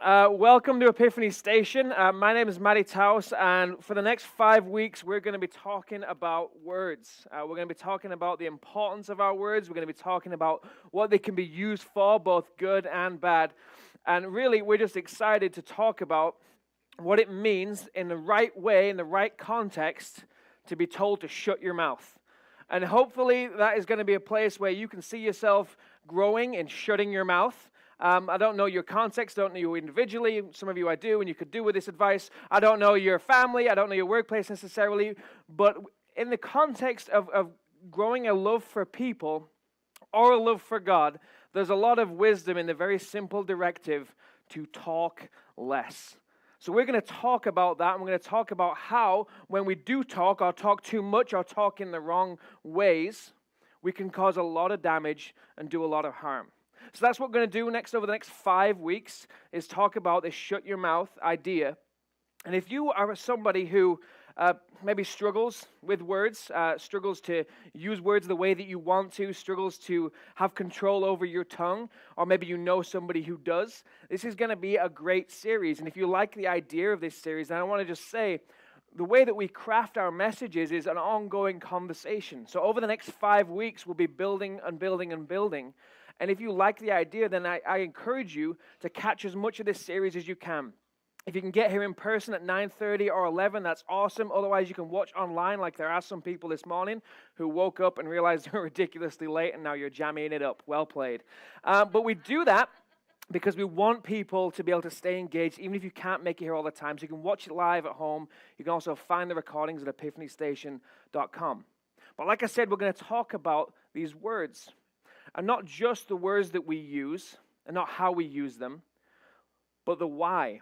Welcome to Epiphany Station. My name is Matty Taus, and for the next 5 weeks, we're going to be talking about words. We're going to be talking about the importance of our words. We're going to be talking about what they can be used for, both good and bad. And really, we're just excited to talk about what it means in the right way, in the right context, to be told to shut your mouth. And hopefully, that is going to be a place where you can see yourself growing and shutting your mouth. I don't know your context, I don't know you individually. Some of you I do, and you could do with this advice. I don't know your family, I don't know your workplace necessarily. But in the context of growing a love for people or a love for God, there's a lot of wisdom in the very simple directive to talk less. So we're going to talk about that, and we're going to talk about how when we do talk, or talk too much, or talk in the wrong ways, we can cause a lot of damage and do a lot of harm. So that's what we're going to do next over the next 5 weeks, is talk about this shut your mouth idea. And if you are somebody who maybe struggles with words, struggles to use words the way that you want to, struggles to have control over your tongue, or maybe you know somebody who does, this is going to be a great series. And if you like the idea of this series, then I want to just say, the way that we craft our messages is an ongoing conversation. So over the next 5 weeks, we'll be building and building and building. And if you like the idea, then I encourage you to catch as much of this series as you can. If you can get here in person at 9:30 or 11, that's awesome. Otherwise, you can watch online, like there are some people this morning who woke up and realized they were ridiculously late, and now you're jamming it up. Well played. But we do that because we want people to be able to stay engaged, even if you can't make it here all the time. So you can watch it live at home. You can also find the recordings at epiphanystation.com. But like I said, we're going to talk about these words. And not just the words that we use, and not how we use them, but the why.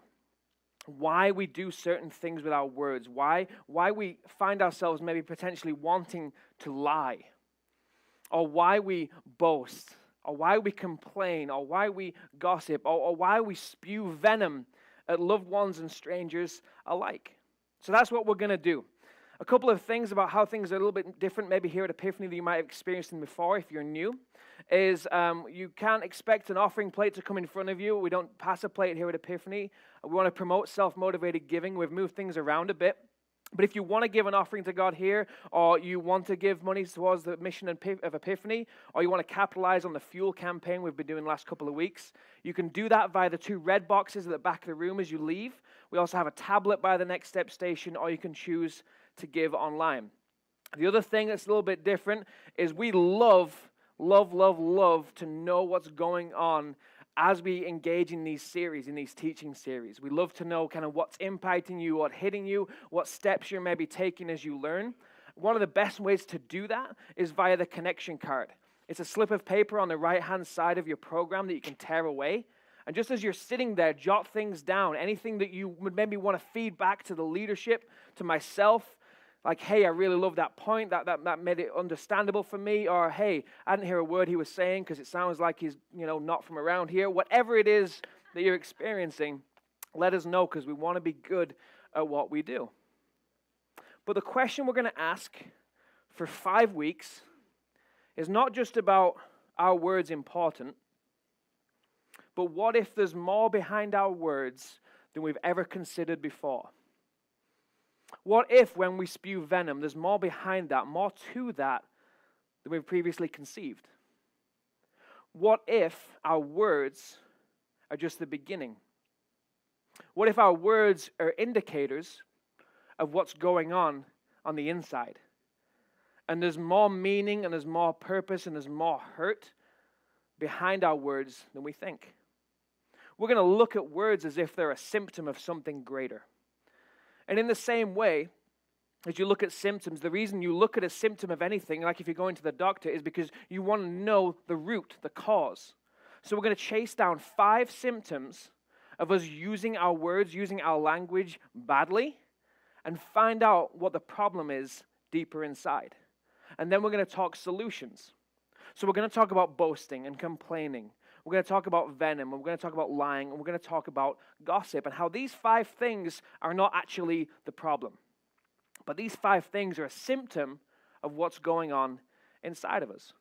Why we do certain things with our words. Why we find ourselves maybe potentially wanting to lie. Or why we boast. Or why we complain. Or why we gossip. Or why we spew venom at loved ones and strangers alike. So that's what we're going to do. A couple of things about how things are a little bit different maybe here at Epiphany that you might have experienced them before if you're new, is you can't expect an offering plate to come in front of you. We don't pass a plate here at Epiphany. We want to promote self-motivated giving. We've moved things around a bit. But if you want to give an offering to God here, or you want to give money towards the mission of Epiphany, or you want to capitalize on the fuel campaign we've been doing the last couple of weeks, you can do that via the 2 red boxes at the back of the room as you leave. We also have a tablet by the Next Step station, or you can choose to give online. The other thing that's a little bit different is we love to know what's going on as we engage in these series, in these teaching series. We love to know kind of what's impacting you, what's hitting you, what steps you're maybe taking as you learn. One of the best ways to do that is via the connection card. It's a slip of paper on the right-hand side of your program that you can tear away. And just as you're sitting there, jot things down, anything that you would maybe want to feed back to the leadership, to myself, like, hey, I really love that point, that made it understandable for me, or hey, I didn't hear a word he was saying because it sounds like he's, not from around here. Whatever it is that you're experiencing, let us know because we want to be good at what we do. But the question we're going to ask for 5 weeks is not just about our words important, but what if there's more behind our words than we've ever considered before? What if when we spew venom, there's more behind that, more to that than we've previously conceived? What if our words are just the beginning? What if our words are indicators of what's going on the inside? And there's more meaning, and there's more purpose, and there's more hurt behind our words than we think. We're going to look at words as if they're a symptom of something greater. And in the same way, as you look at symptoms, the reason you look at a symptom of anything, like if you're going to the doctor, is because you want to know the root, the cause. So we're going to chase down 5 symptoms of us using our words, using our language badly, and find out what the problem is deeper inside. And then we're going to talk solutions. So we're going to talk about boasting and complaining. We're going to talk about venom, and we're going to talk about lying, and we're going to talk about gossip, and how these 5 things are not actually the problem. But these 5 things are a symptom of what's going on inside of us.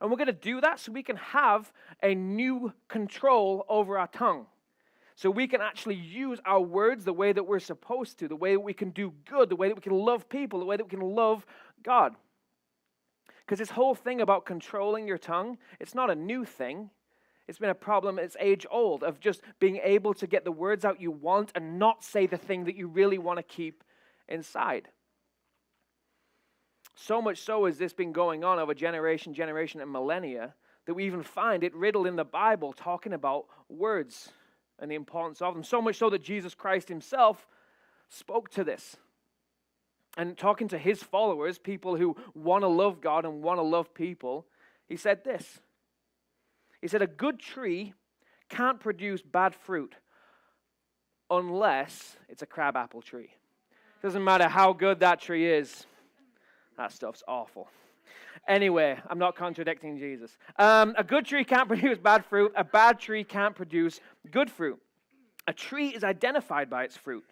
And we're going to do that so we can have a new control over our tongue. So we can actually use our words the way that we're supposed to, the way that we can do good, the way that we can love people, the way that we can love God. Because this whole thing about controlling your tongue, it's not a new thing. It's been a problem, it's age old, of just being able to get the words out you want and not say the thing that you really want to keep inside. So much so has this been going on over generation, and millennia, that we even find it riddled in the Bible talking about words and the importance of them. So much so that Jesus Christ himself spoke to this. And talking to his followers, people who want to love God and want to love people, he said this. He said, a good tree can't produce bad fruit unless it's a crabapple tree. Doesn't matter how good that tree is. That stuff's awful. Anyway, I'm not contradicting Jesus. A good tree can't produce bad fruit. A bad tree can't produce good fruit. A tree is identified by its fruit.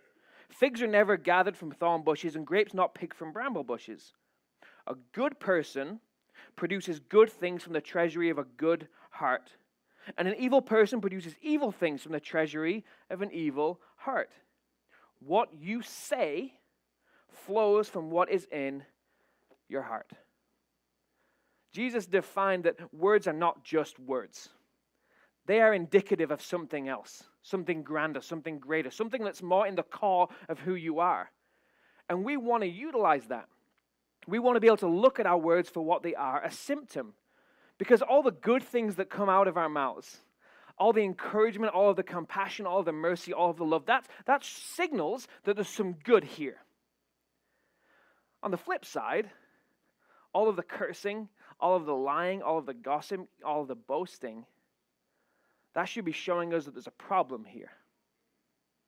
Figs are never gathered from thorn bushes, and grapes not picked from bramble bushes. A good person produces good things from the treasury of a good heart, and an evil person produces evil things from the treasury of an evil heart. What you say flows from what is in your heart. Jesus defined that words are not just words. They are indicative of something else, something grander, something greater, something that's more in the core of who you are. And we want to utilize that. We want to be able to look at our words for what they are, a symptom. Because all the good things that come out of our mouths, all the encouragement, all of the compassion, all of the mercy, all of the love, that signals that there's some good here. On the flip side, all of the cursing, all of the lying, all of the gossip, all of the boasting, that should be showing us that there's a problem here.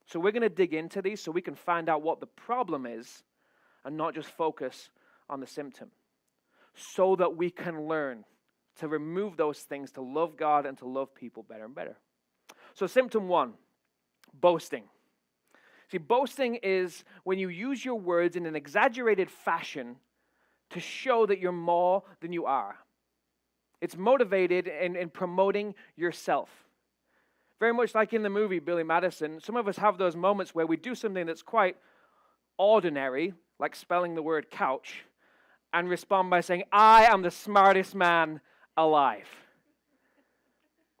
So we're going to dig into these so we can find out what the problem is and not just focus on the symptom, so that we can learn to remove those things, to love God and to love people better and better. So symptom 1, boasting. See, boasting is when you use your words in an exaggerated fashion to show that you're more than you are. It's motivated in promoting yourself. Very much like in the movie Billy Madison, some of us have those moments where we do something that's quite ordinary, like spelling the word couch, and respond by saying, I am the smartest man alive.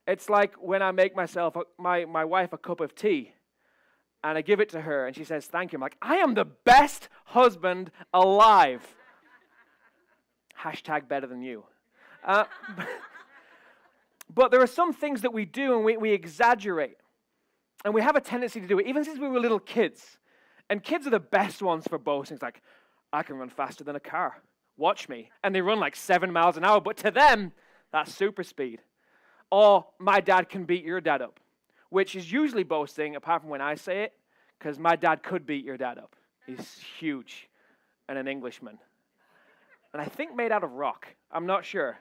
It's like when I make myself, my wife, a cup of tea, and I give it to her, and she says, thank you. I'm like, I am the best husband alive. Hashtag better than you. But there are some things that we do and we exaggerate. And we have a tendency to do it, even since we were little kids. And kids are the best ones for boasting. It's like, I can run faster than a car. Watch me. And they run like 7 miles an hour. But to them, that's super speed. Or my dad can beat your dad up, which is usually boasting, apart from when I say it, because my dad could beat your dad up. He's huge and an Englishman. And I think made out of rock. I'm not sure.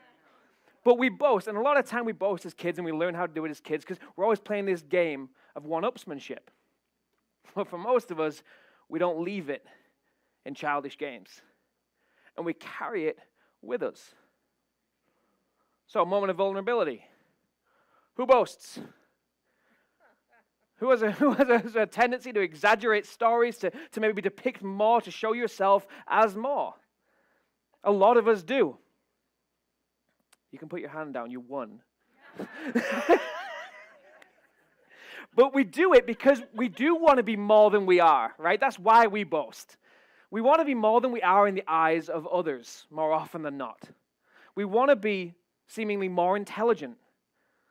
But we boast, and a lot of time we boast as kids, and we learn how to do it as kids, because we're always playing this game of one-upsmanship. But for most of us, we don't leave it in childish games. And we carry it with us. So, a moment of vulnerability. Who boasts? Who has a tendency to exaggerate stories, to maybe depict more, to show yourself as more? A lot of us do. You can put your hand down, you won. But we do it because we do want to be more than we are, right? That's why we boast. We want to be more than we are in the eyes of others, more often than not. We want to be seemingly more intelligent,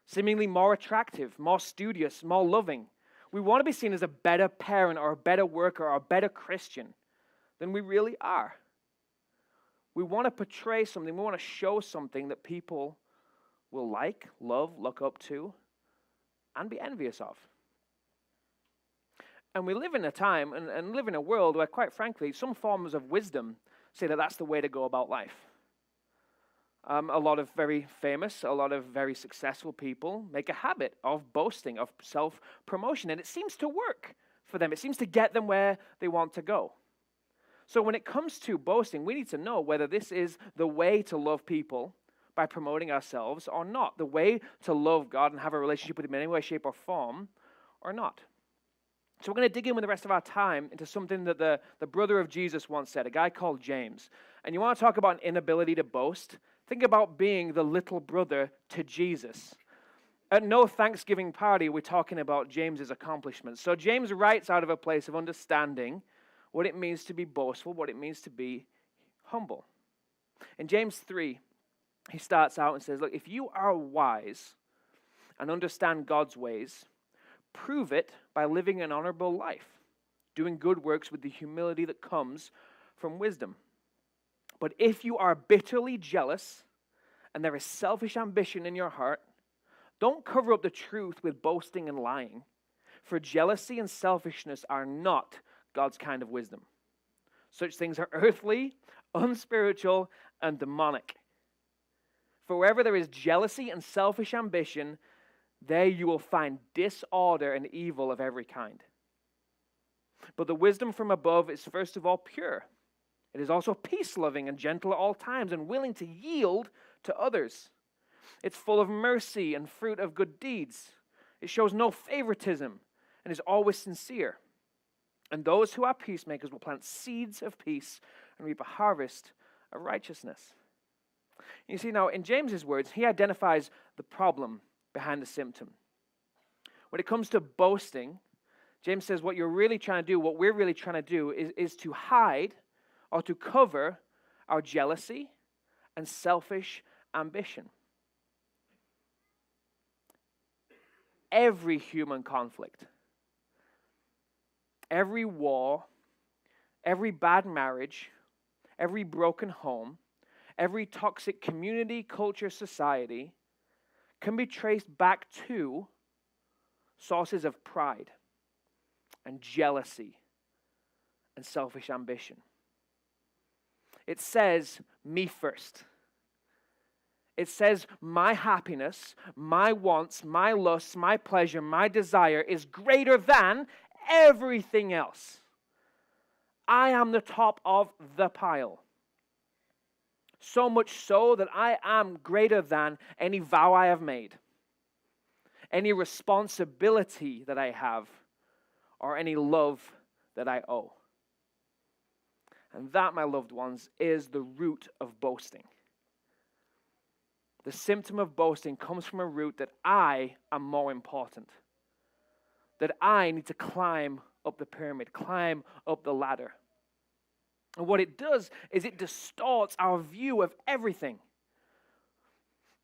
seemingly more attractive, more studious, more loving. We want to be seen as a better parent or a better worker or a better Christian than we really are. We want to portray something, we want to show something that people will like, love, look up to, and be envious of. And we live in a time and live in a world where, quite frankly, some forms of wisdom say that that's the way to go about life. A lot of very famous, a lot of very successful people make a habit of boasting, of self-promotion, and it seems to work for them. It seems to get them where they want to go. So when it comes to boasting, we need to know whether this is the way to love people by promoting ourselves or not. The way to love God and have a relationship with Him in any way, shape, or form, or not? So we're going to dig in with the rest of our time into something that the brother of Jesus once said, a guy called James. And you want to talk about an inability to boast? Think about being the little brother to Jesus. At no Thanksgiving party, we're talking about James's accomplishments. So James writes out of a place of understanding what it means to be boastful, what it means to be humble. In James 3, he starts out and says, look, if you are wise and understand God's ways, prove it by living an honorable life, doing good works with the humility that comes from wisdom. But if you are bitterly jealous and there is selfish ambition in your heart, don't cover up the truth with boasting and lying, for jealousy and selfishness are not God's kind of wisdom. Such things are earthly, unspiritual, and demonic. For wherever there is jealousy and selfish ambition, there you will find disorder and evil of every kind. But the wisdom from above is first of all pure. It is also peace-loving and gentle at all times and willing to yield to others. It's full of mercy and fruit of good deeds. It shows no favoritism and is always sincere. And those who are peacemakers will plant seeds of peace and reap a harvest of righteousness. You see, now in James's words, he identifies the problem behind the symptom. When it comes to boasting, James says what you're really trying to do, what we're really trying to do is to hide or to cover our jealousy and selfish ambition. Every human conflict, every war, every bad marriage, every broken home, every toxic community, culture, society can be traced back to sources of pride and jealousy and selfish ambition. It says, me first. It says, my happiness, my wants, my lusts, my pleasure, my desire is greater than everything else. I am the top of the pile. So much so that I am greater than any vow I have made, any responsibility that I have, or any love that I owe. And that, my loved ones, is the root of boasting. The symptom of boasting comes from a root that I am more important, that I need to climb up the pyramid, climb up the ladder. And what it does is it distorts our view of everything.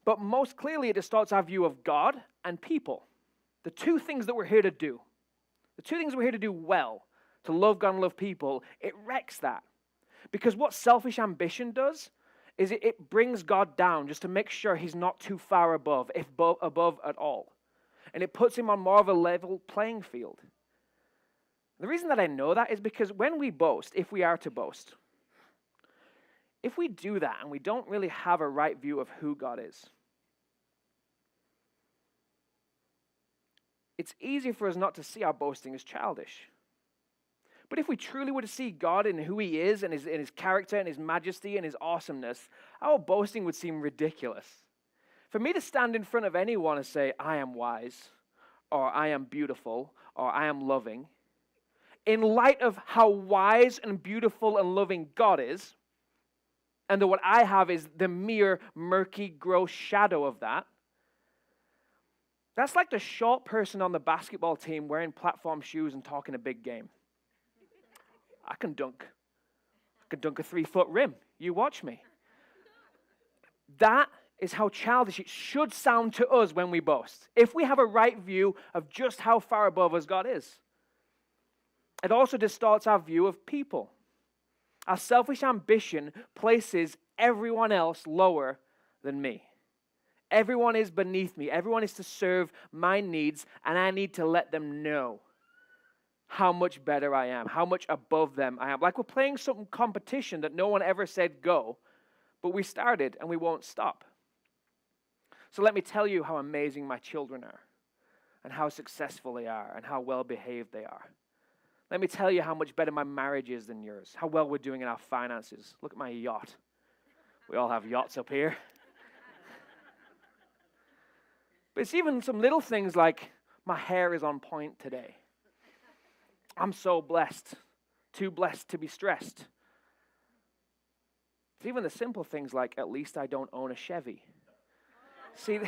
But most clearly, it distorts our view of God and people. The two things that we're here to do, the two things we're here to do well, to love God and love people, it wrecks that. Because what selfish ambition does is it brings God down just to make sure he's not too far above, if above at all. And it puts him on more of a level playing field. The reason that I know that is because when we boast, if we are to boast, if we do that and we don't really have a right view of who God is, it's easy for us not to see our boasting as childish. But if we truly were to see God in who he is and his character and his majesty and his awesomeness, our boasting would seem ridiculous. For me to stand in front of anyone and say, I am wise, or I am beautiful, or I am loving, in light of how wise and beautiful and loving God is, and that what I have is the mere murky, gross shadow of that, that's like the short person on the basketball team wearing platform shoes and talking a big game. I can dunk a 3-foot rim. You watch me. That is how childish it should sound to us when we boast, if we have a right view of just how far above us God is. It also distorts our view of people. Our selfish ambition places everyone else lower than me. Everyone is beneath me. Everyone is to serve my needs, and I need to let them know how much better I am, how much above them I am. Like we're playing some competition that no one ever said go, but we started and we won't stop. So let me tell you how amazing my children are, and how successful they are, and how well behaved they are. Let me tell you how much better my marriage is than yours, how well we're doing in our finances. Look at my yacht. We all have yachts up here. But it's even some little things like My hair is on point today. I'm so blessed. Too blessed to be stressed. It's even the simple things like, at least I don't own a Chevy. See,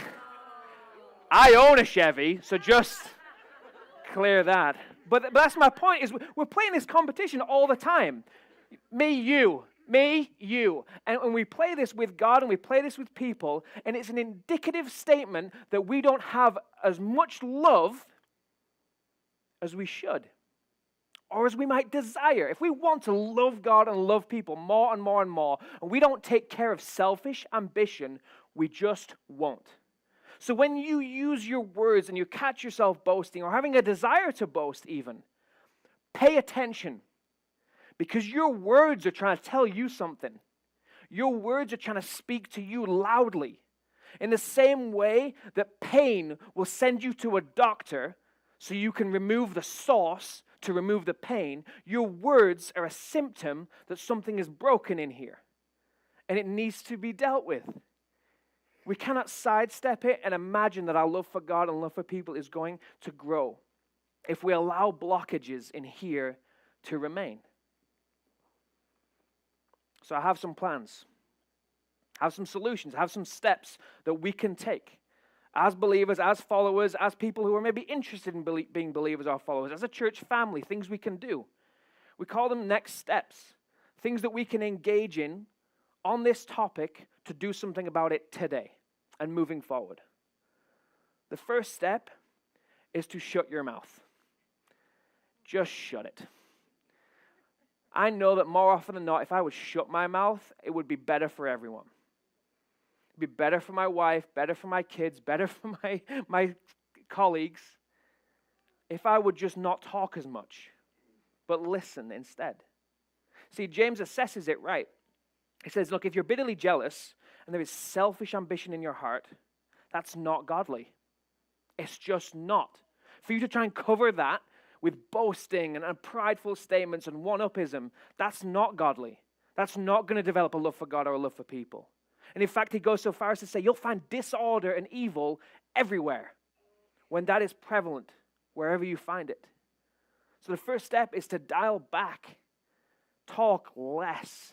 I own a Chevy, so just clear that. But that's my point, is we're playing this competition all the time. Me, you. Me, you. And when we play this with God and we play this with people, and it's an indicative statement that we don't have as much love as we should, or as we might desire. If we want to love God and love people more and more and more, and we don't take care of selfish ambition, we just won't. So when you use your words and you catch yourself boasting or having a desire to boast even, pay attention. Because your words are trying to tell you something. Your words are trying to speak to you loudly. In the same way that pain will send you to a doctor so you can remove the source to remove the pain, your words are a symptom that something is broken in here. And it needs to be dealt with. We cannot sidestep it and imagine that our love for God and love for people is going to grow if we allow blockages in here to remain. So I have some plans, I have some solutions, I have some steps that we can take as believers, as followers, as people who are maybe interested in being believers or followers, as a church family, things we can do. We call them next steps, things that we can engage in on this topic to do something about it today and moving forward. The first step is to shut your mouth. Just shut it. I know that more often than not, if I would shut my mouth, it would be better for everyone. It'd be better for my wife, better for my kids, better for my colleagues, if I would just not talk as much, but listen instead. See, James assesses it right. He says, look, if you're bitterly jealous and there is selfish ambition in your heart, that's not godly. It's just not. For you to try and cover that with boasting and prideful statements and one-upism, that's not godly. That's not going to develop a love for God or a love for people. And in fact, he goes so far as to say, you'll find disorder and evil everywhere when that is prevalent, wherever you find it. So the first step is to dial back. Talk less.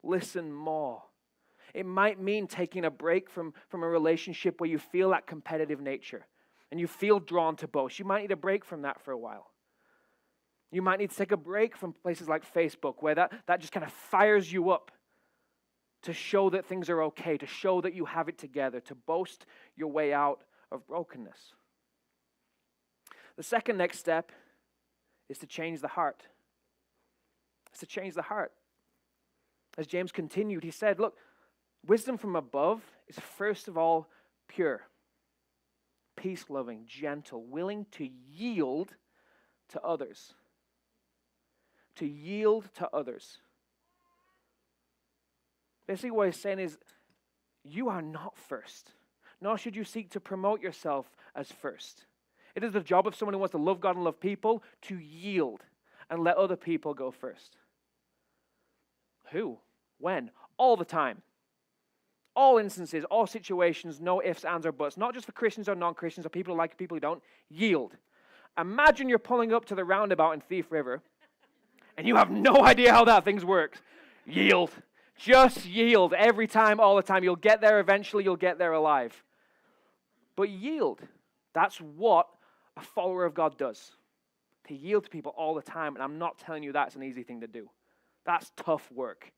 Listen more. It might mean taking a break from a relationship where you feel that competitive nature and you feel drawn to boast. You might need a break from that for a while. You might need to take a break from places like Facebook where that just kind of fires you up to show that things are okay, to show that you have it together, to boast your way out of brokenness. The second next step is to change the heart. It's to change the heart. As James continued, he said, look, wisdom from above is first of all pure, peace-loving, gentle, willing to yield to others. To yield to others. Basically what he's saying is, you are not first, nor should you seek to promote yourself as first. It is the job of someone who wants to love God and love people to yield and let other people go first. Who? When? All the time. All instances, all situations, no ifs, ands, or buts. Not just for Christians or non-Christians or people who like people who don't. Yield. Imagine you're pulling up to the roundabout in Thief River and you have no idea how that thing works. Yield. Just yield every time, all the time. You'll get there eventually. You'll get there alive. But yield. That's what a follower of God does. To yield to people all the time. And I'm not telling you that's an easy thing to do. That's tough work.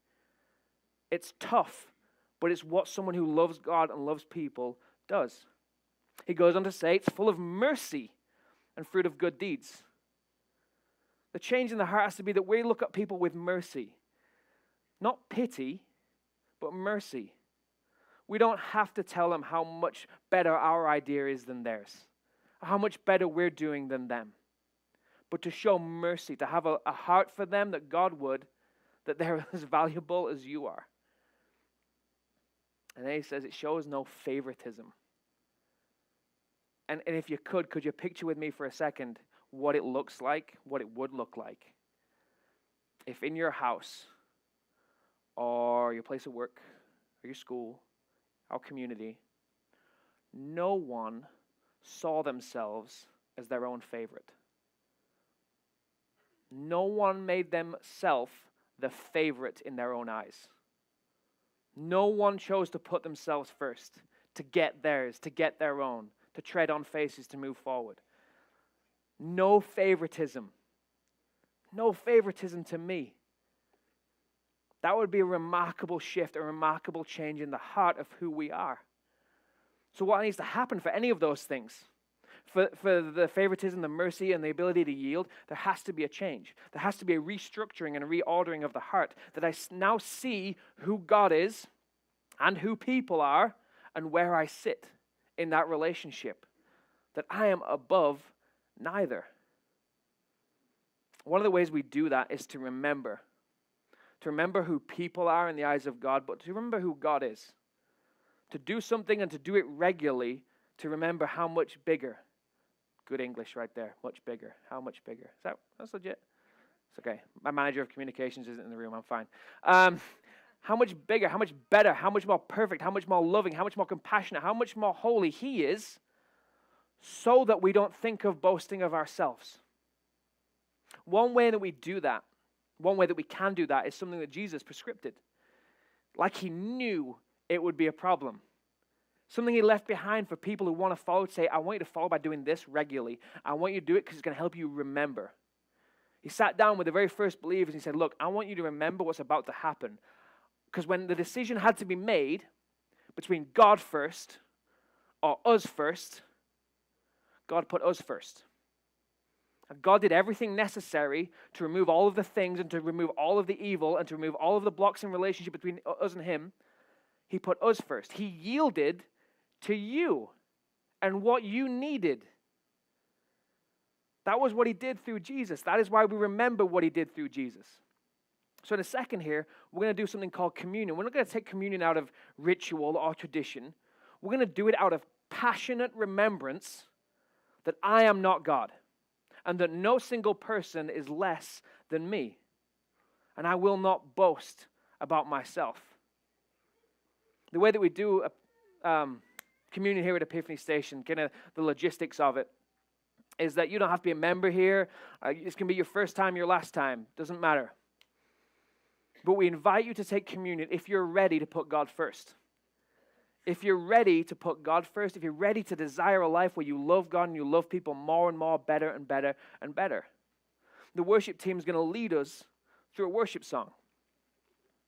It's tough, but it's what someone who loves God and loves people does. He goes on to say it's full of mercy and fruit of good deeds. The change in the heart has to be that we look at people with mercy. Not pity, but mercy. We don't have to tell them how much better our idea is than theirs, how much better we're doing than them. But to show mercy, to have a heart for them that God would, that they're as valuable as you are. And then he says it shows no favoritism. And if you could you picture with me for a second what it looks like, what it would look like if in your house or your place of work or your school, our community, no one saw themselves as their own favorite. No one made themselves the favorite in their own eyes. No one chose to put themselves first, to get theirs, to get their own, to tread on faces, to move forward. No favoritism. No favoritism to me. That would be a remarkable shift, a remarkable change in the heart of who we are. So what needs to happen for any of those things? For the favoritism, the mercy, and the ability to yield, there has to be a change. There has to be a restructuring and a reordering of the heart, that I now see who God is and who people are and where I sit in that relationship, that I am above neither. One of the ways we do that is to remember who people are in the eyes of God, but to remember who God is. To do something and to do it regularly, to remember how much bigger. Good English right there. Much bigger. How much bigger? That's legit? It's okay. My manager of communications isn't in the room. I'm fine. How much bigger, how much better, how much more perfect, how much more loving, how much more compassionate, how much more holy He is, so that we don't think of boasting of ourselves. One way that we do that, one way that we can do that, is something that Jesus prescripted. Like He knew it would be a problem. Something He left behind for people who want to follow, to say, I want you to follow by doing this regularly. I want you to do it because it's going to help you remember. He sat down with the very first believers and He said, look, I want you to remember what's about to happen. Because when the decision had to be made between God first or us first, God put us first. And God did everything necessary to remove all of the things and to remove all of the evil and to remove all of the blocks in relationship between us and Him. He put us first. He yielded to you and what you needed. That was what He did through Jesus. That is why we remember what He did through Jesus. So in a second here, we're going to do something called communion. We're not going to take communion out of ritual or tradition. We're going to do it out of passionate remembrance that I am not God and that no single person is less than me. And I will not boast about myself. The way that we do communion here at Epiphany Station, kind of the logistics of it, is that you don't have to be a member here. This can be your first time, your last time. Doesn't matter. But we invite you to take communion if you're ready to put God first. If you're ready to put God first, if you're ready to desire a life where you love God and you love people more and more, better and better and better. The worship team is going to lead us through a worship song.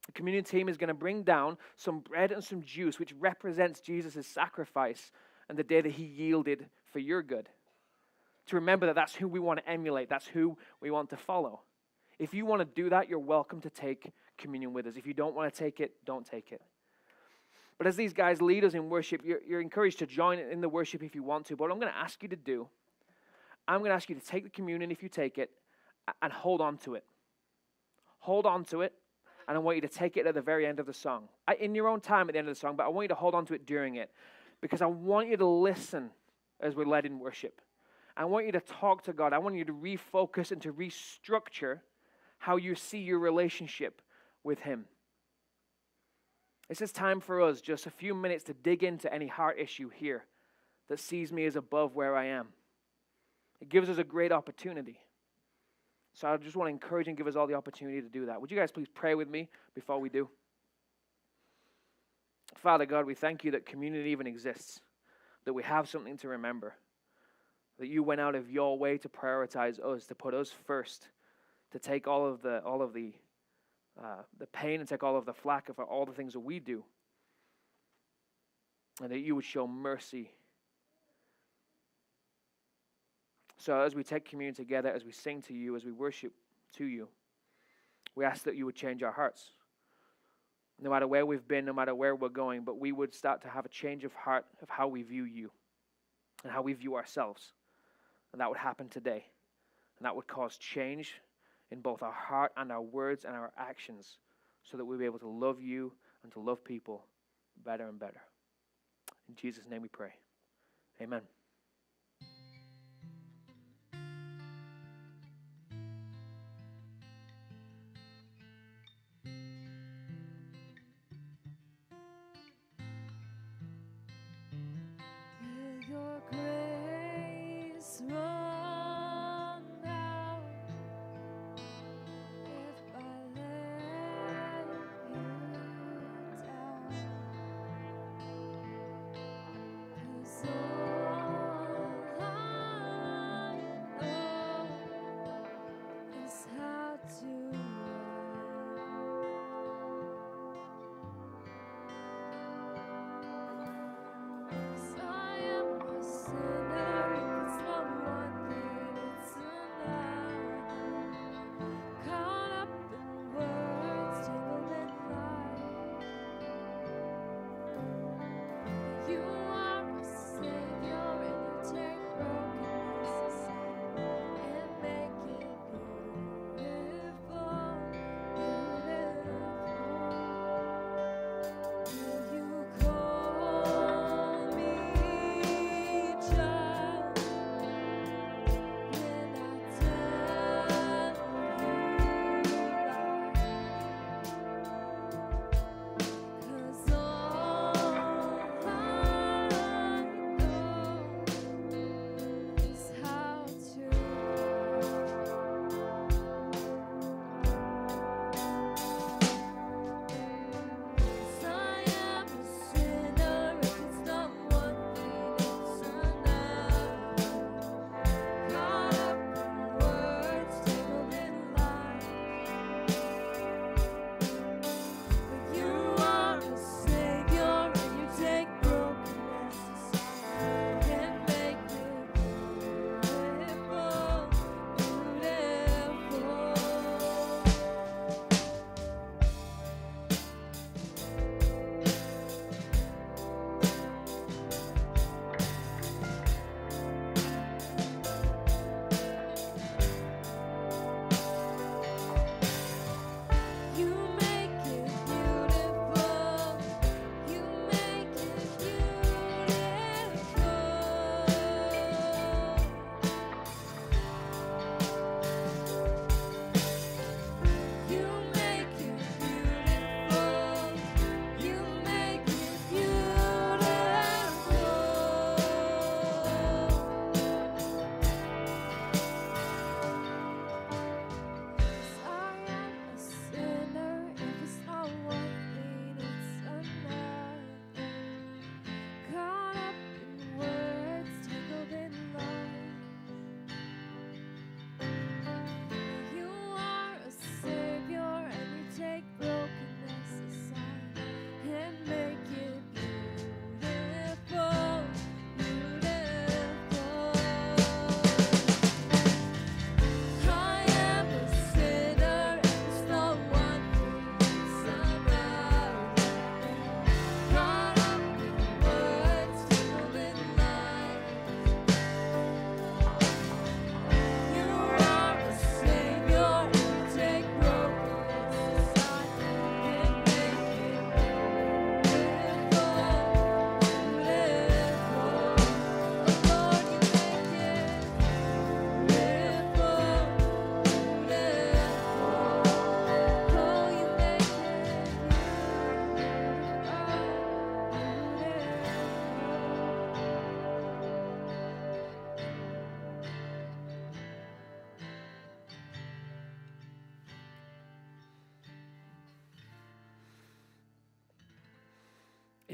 The communion team is going to bring down some bread and some juice, which represents Jesus' sacrifice and the day that He yielded for your good. To remember that that's who we want to emulate. That's who we want to follow. If you want to do that, you're welcome to take communion with us. If you don't want to take it, don't take it. But as these guys lead us in worship, you're encouraged to join in the worship if you want to. But what I'm going to ask you to do, I'm going to ask you to take the communion if you take it and hold on to it. Hold on to it, and I want you to take it at the very end of the song. In your own time at the end of the song, but I want you to hold on to it during it because I want you to listen as we're led in worship. I want you to talk to God. I want you to refocus and to restructure how you see your relationship with Him. This is time for us, just a few minutes, to dig into any heart issue here that sees me as above where I am. It gives us a great opportunity. So I just want to encourage and give us all the opportunity to do that. Would you guys please pray with me before we do? Father God, we thank You that communion even exists, that we have something to remember, that You went out of Your way to prioritize us, to put us first, to take all of the pain and take all of the flack for all the things that we do, and that You would show mercy. So as we take communion together, as we sing to You, as we worship to You, we ask that You would change our hearts. No matter where we've been, no matter where we're going, but we would start to have a change of heart of how we view You and how we view ourselves. And that would happen today. And that would cause change in both our heart and our words and our actions, so that we'll be able to love You and to love people better and better. In Jesus' name we pray. Amen. Will Your grace run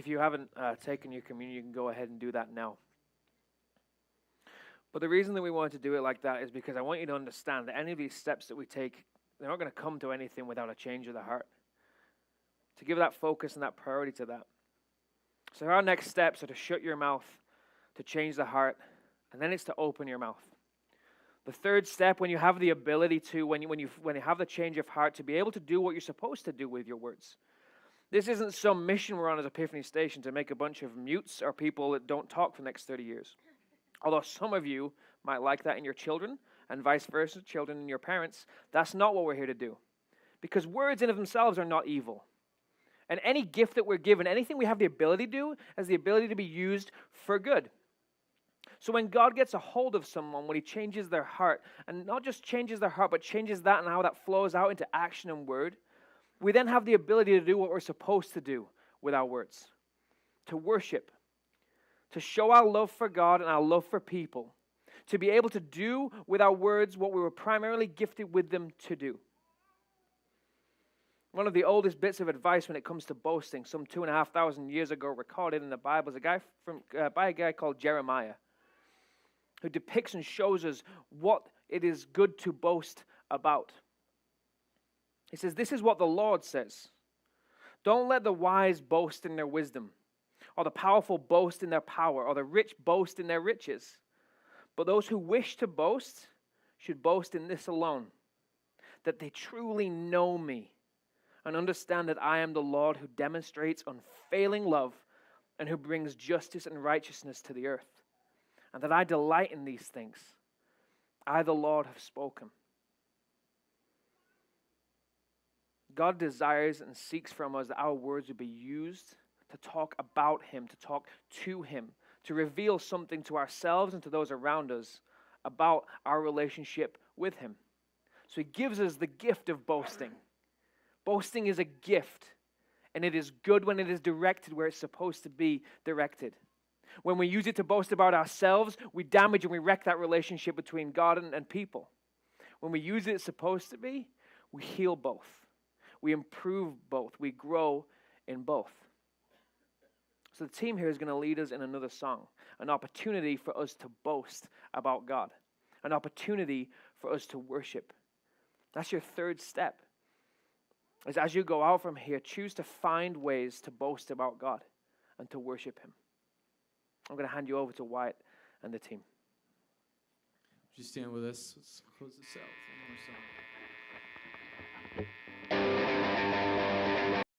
If you haven't taken your communion, you can go ahead and do that now. But the reason that we wanted to do it like that is because I want you to understand that any of these steps that we take, they're not going to come to anything without a change of the heart. To give that focus and that priority to that. So our next steps are to shut your mouth, to change the heart, and then it's to open your mouth. The third step, when you have the ability to, when you have the change of heart, to be able to do what you're supposed to do with your words. This isn't some mission we're on as Epiphany Station to make a bunch of mutes or people that don't talk for the next 30 years. Although some of you might like that in your children, and vice versa, children in your parents, that's not what we're here to do. Because words in of themselves are not evil. And any gift that we're given, anything we have the ability to do, has the ability to be used for good. So when God gets a hold of someone, when he changes their heart, and not just changes their heart, but changes that and how that flows out into action and word, we then have the ability to do what we're supposed to do with our words. To worship. To show our love for God and our love for people. To be able to do with our words what we were primarily gifted with them to do. One of the oldest bits of advice when it comes to boasting, some 2,500 years ago, recorded in the Bible, is by a guy called Jeremiah, who depicts and shows us what it is good to boast about. He says, this is what the Lord says. Don't let the wise boast in their wisdom, or the powerful boast in their power, or the rich boast in their riches. But those who wish to boast should boast in this alone, that they truly know me and understand that I am the Lord who demonstrates unfailing love and who brings justice and righteousness to the earth, and that I delight in these things. I, the Lord, have spoken. God desires and seeks from us that our words would be used to talk about him, to talk to him, to reveal something to ourselves and to those around us about our relationship with him. So he gives us the gift of boasting. Boasting is a gift, and it is good when it is directed where it's supposed to be directed. When we use it to boast about ourselves, we damage and we wreck that relationship between God and people. When we use it as supposed to be, we heal both. We improve both. We grow in both. So the team here is going to lead us in another song, an opportunity for us to boast about God, an opportunity for us to worship. That's your third step. As you go out from here, choose to find ways to boast about God and to worship him. I'm going to hand you over to Wyatt and the team. Would you stand with us? Let's close this out with one more song.